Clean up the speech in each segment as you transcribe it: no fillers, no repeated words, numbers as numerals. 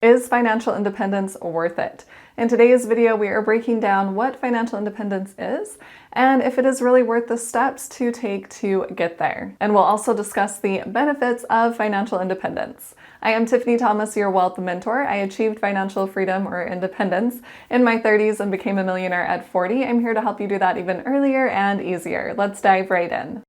Is financial independence worth it? In today's video, we are breaking down what financial independence is and if it is really worth the steps to take to get there. And we'll also discuss the benefits of financial independence. I am Tiffany Thomas, your wealth mentor. I achieved financial freedom or independence in my 30s and became a millionaire at 40. I'm here to help you do that even earlier and easier. Let's dive right in.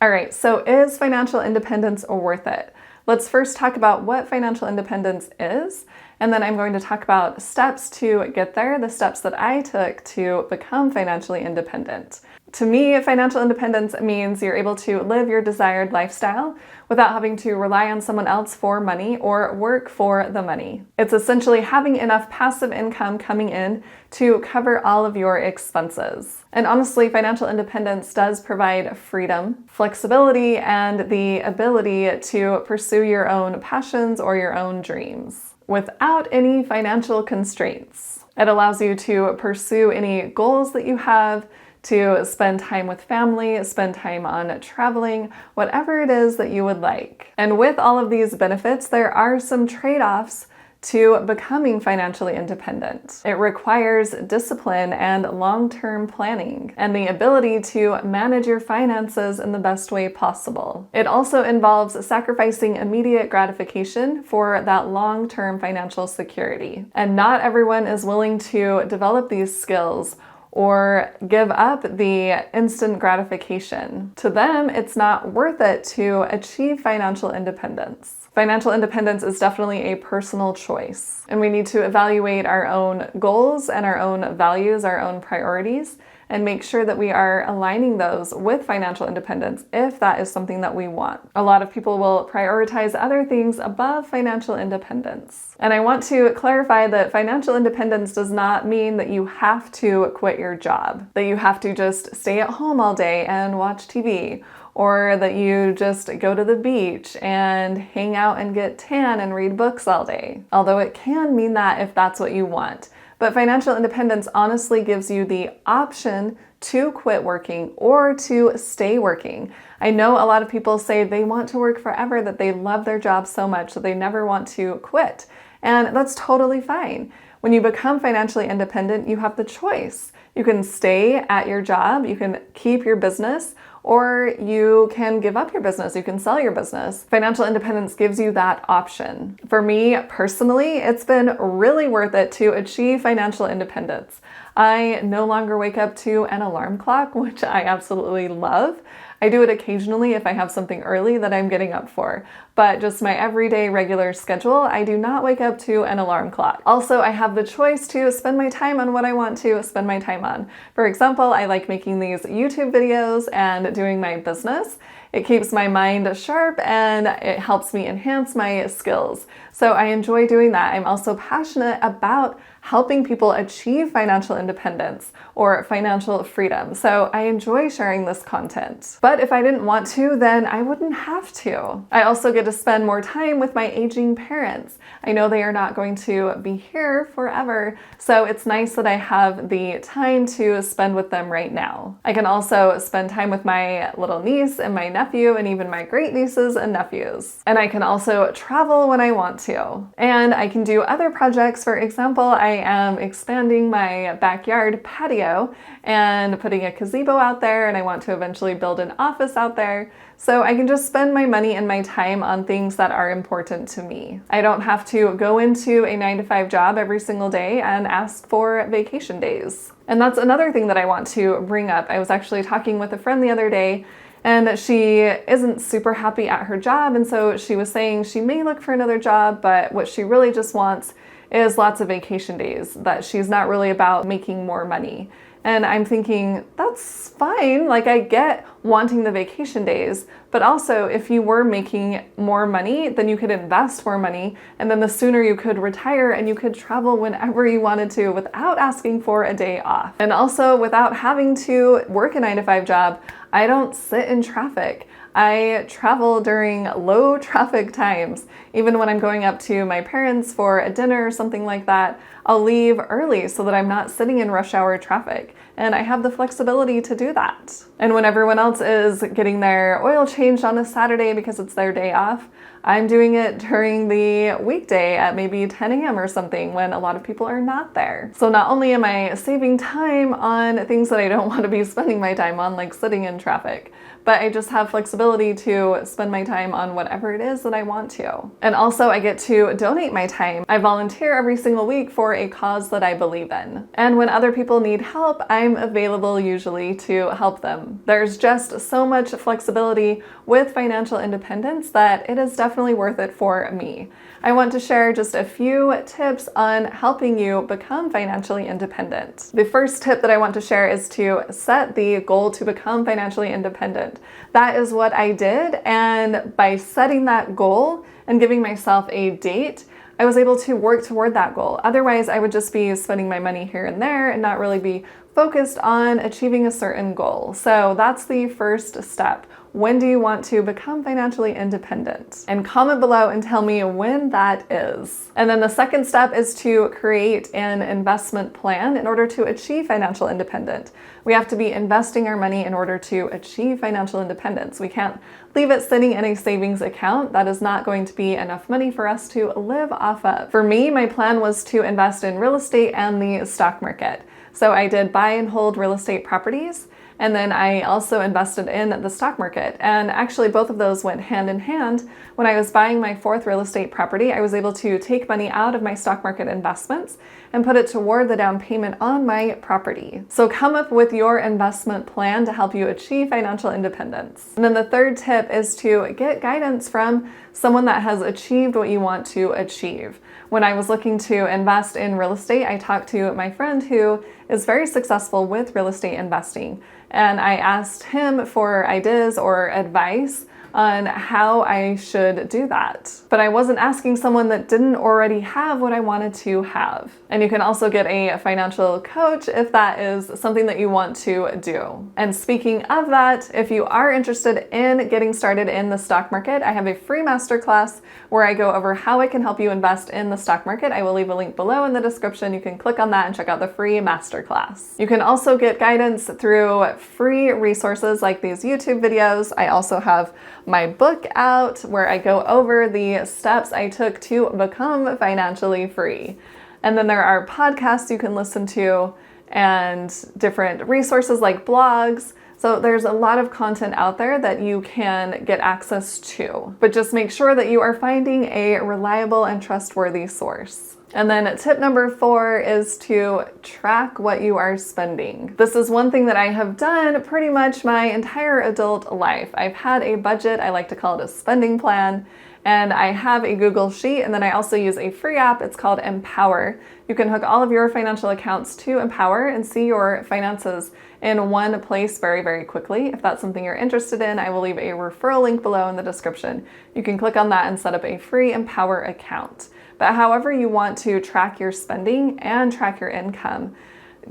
All right, so is financial independence worth it? Let's first talk about what financial independence is, and then I'm going to talk about steps to get there, the steps that I took to become financially independent. To me, financial independence means you're able to live your desired lifestyle without having to rely on someone else for money or work for the money. It's essentially having enough passive income coming in to cover all of your expenses. And honestly, financial independence does provide freedom, flexibility, and the ability to pursue your own passions or your own dreams without any financial constraints. It allows you to pursue any goals that you have, to spend time with family, spend time on traveling, whatever it is that you would like. And with all of these benefits, there are some trade-offs to becoming financially independent. It requires discipline and long-term planning and the ability to manage your finances in the best way possible. It also involves sacrificing immediate gratification for that long-term financial security. And not everyone is willing to develop these skills or give up the instant gratification. To them, it's not worth it to achieve financial independence. Financial independence is definitely a personal choice, and we need to evaluate our own goals and our own values, our own priorities, and make sure that we are aligning those with financial independence if that is something that we want. A lot of people will prioritize other things above financial independence. And I want to clarify that financial independence does not mean that you have to quit your job, that you have to just stay at home all day and watch TV, or that you just go to the beach and hang out and get tan and read books all day. Although it can mean that if that's what you want. But financial independence honestly gives you the option to quit working or to stay working. I know a lot of people say they want to work forever, that they love their job so much that they never want to quit. And that's totally fine. When you become financially independent, you have the choice. You can stay at your job, you can keep your business, or you can give up your business, you can sell your business. Financial independence gives you that option. For me personally, it's been really worth it to achieve financial independence. I no longer wake up to an alarm clock, which I absolutely love. I do it occasionally if I have something early that I'm getting up for, but just my everyday regular schedule, I do not wake up to an alarm clock. Also, I have the choice to spend my time on what I want to spend my time on. For example, I like making these YouTube videos and doing my business. It keeps my mind sharp and it helps me enhance my skills. So I enjoy doing that. I'm also passionate about helping people achieve financial independence or financial freedom. So I enjoy sharing this content. But if I didn't want to, then I wouldn't have to. I also get to spend more time with my aging parents. I know they are not going to be here forever, so it's nice that I have the time to spend with them right now. I can also spend time with my little niece and my nephew and even my great nieces and nephews. And I can also travel when I want to. And I can do other projects. For example, I am expanding my backyard patio and putting a gazebo out there, and I want to eventually build an office out there. So I can just spend my money and my time on things that are important to me. I don't have to go into a 9-to-5 job every single day and ask for vacation days. And that's another thing that I want to bring up. I was actually talking with a friend the other day, and she isn't super happy at her job, and so she was saying she may look for another job, but what she really just wants is lots of vacation days, that she's not really about making more money. And I'm thinking, that's fine. Like, I get wanting the vacation days, but also if you were making more money, then you could invest more money, and then the sooner you could retire and you could travel whenever you wanted to without asking for a day off. And also without having to work a 9-to-5 job, I don't sit in traffic. I travel during low traffic times. Even when I'm going up to my parents for a dinner or something like that, I'll leave early so that I'm not sitting in rush hour traffic. and I have the flexibility to do that. And when everyone else is getting their oil changed on a Saturday because it's their day off, I'm doing it during the weekday at maybe 10 a.m. or something when a lot of people are not there. So not only am I saving time on things that I don't want to be spending my time on, like sitting in traffic, but I just have flexibility to spend my time on whatever it is that I want to. And also I get to donate my time. I volunteer every single week for a cause that I believe in. And when other people need help, I'm available usually to help them. There's just so much flexibility with financial independence that it is definitely worth it for me. I want to share just a few tips on helping you become financially independent. The first tip that I want to share is to set the goal to become financially independent. That is what I did, and by setting that goal and giving myself a date, I was able to work toward that goal. Otherwise, I would just be spending my money here and there and not really be focused on achieving a certain goal. So that's the first step. When do you want to become financially independent? And comment below and tell me when that is. And then the second step is to create an investment plan in order to achieve financial independence. We have to be investing our money in order to achieve financial independence. We can't leave it sitting in a savings account. That is not going to be enough money for us to live off of. For me, my plan was to invest in real estate and the stock market. So I did buy and hold real estate properties, and then I also invested in the stock market. And actually both of those went hand in hand. When I was buying my fourth real estate property, I was able to take money out of my stock market investments and put it toward the down payment on my property. So come up with your investment plan to help you achieve financial independence. And then the third tip is to get guidance from someone that has achieved what you want to achieve. When I was looking to invest in real estate, I talked to my friend who is very successful with real estate investing. And I asked him for ideas or advice on how I should do that. But I wasn't asking someone that didn't already have what I wanted to have. And you can also get a financial coach if that is something that you want to do. And speaking of that, if you are interested in getting started in the stock market, I have a free masterclass where I go over how I can help you invest in the stock market. I will leave a link below in the description. You can click on that and check out the free masterclass. You can also get guidance through free resources like these YouTube videos. I also have my book out where I go over the steps I took to become financially free. And then there are podcasts you can listen to and different resources like blogs. So there's a lot of content out there that you can get access to, but just make sure that you are finding a reliable and trustworthy source. And then tip number 4 is to track what you are spending. This is one thing that I have done pretty much my entire adult life. I've had a budget, I like to call it a spending plan, and I have a Google Sheet, and then I also use a free app. It's called Empower. You can hook all of your financial accounts to Empower and see your finances in one place very, very quickly. If that's something you're interested in, I will leave a referral link below in the description. You can click on that and set up a free Empower account. But however you want to track your spending and track your income,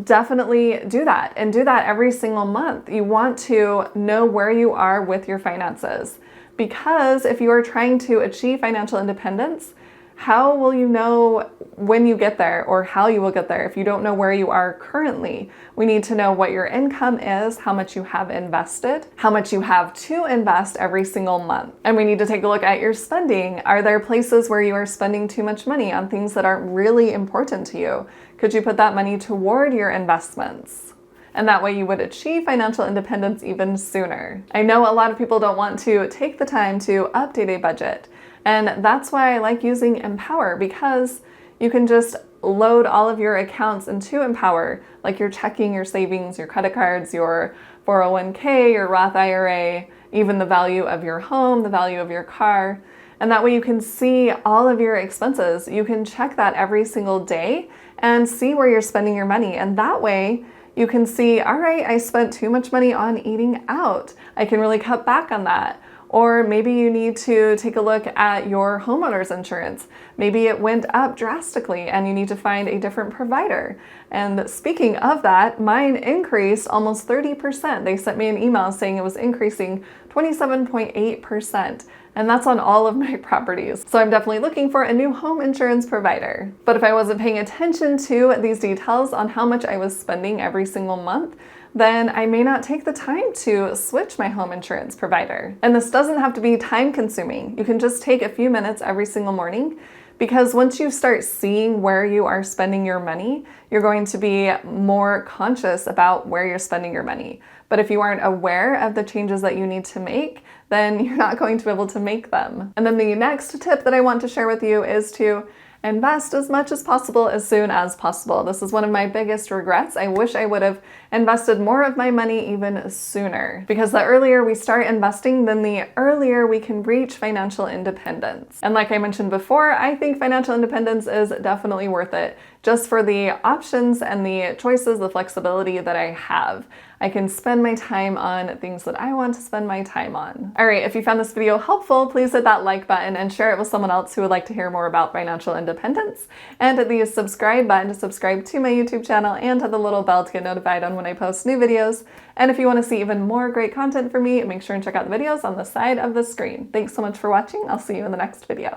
definitely do that, and do that every single month. You want to know where you are with your finances, because if you are trying to achieve financial independence, how will you know when you get there or how you will get there if you don't know where you are currently? We need to know what your income is, how much you have invested, how much you have to invest every single month. And we need to take a look at your spending. Are there places where you are spending too much money on things that aren't really important to you? Could you put that money toward your investments? And that way you would achieve financial independence even sooner. I know a lot of people don't want to take the time to update a budget. And that's why I like using Empower, because you can just load all of your accounts into Empower, like your checking, your savings, your credit cards, your 401k, your Roth IRA, even the value of your home, the value of your car. And that way you can see all of your expenses. You can check that every single day and see where you're spending your money. And that way you can see, all right, I spent too much money on eating out. I can really cut back on that. Or maybe you need to take a look at your homeowner's insurance. Maybe it went up drastically and you need to find a different provider. And speaking of that, mine increased almost 30%. They sent me an email saying it was increasing 27.8%. And that's on all of my properties. So I'm definitely looking for a new home insurance provider. But if I wasn't paying attention to these details on how much I was spending every single month, then I may not take the time to switch my home insurance provider. And this doesn't have to be time consuming. You can just take a few minutes every single morning, because once you start seeing where you are spending your money, you're going to be more conscious about where you're spending your money. But if you aren't aware of the changes that you need to make, then you're not going to be able to make them. And then the next tip that I want to share with you is to invest as much as possible as soon as possible. This is one of my biggest regrets. I wish I would have invested more of my money even sooner, because the earlier we start investing, then the earlier we can reach financial independence. And like I mentioned before, I think financial independence is definitely worth it, just for the options and the choices, the flexibility that I have. I can spend my time on things that I want to spend my time on. All right, if you found this video helpful, please hit that like button and share it with someone else who would like to hear more about financial independence. And hit the subscribe button to subscribe to my YouTube channel, and hit the little bell to get notified on when I post new videos. And if you want to see even more great content from me, make sure and check out the videos on the side of the screen. Thanks so much for watching. I'll see you in the next video.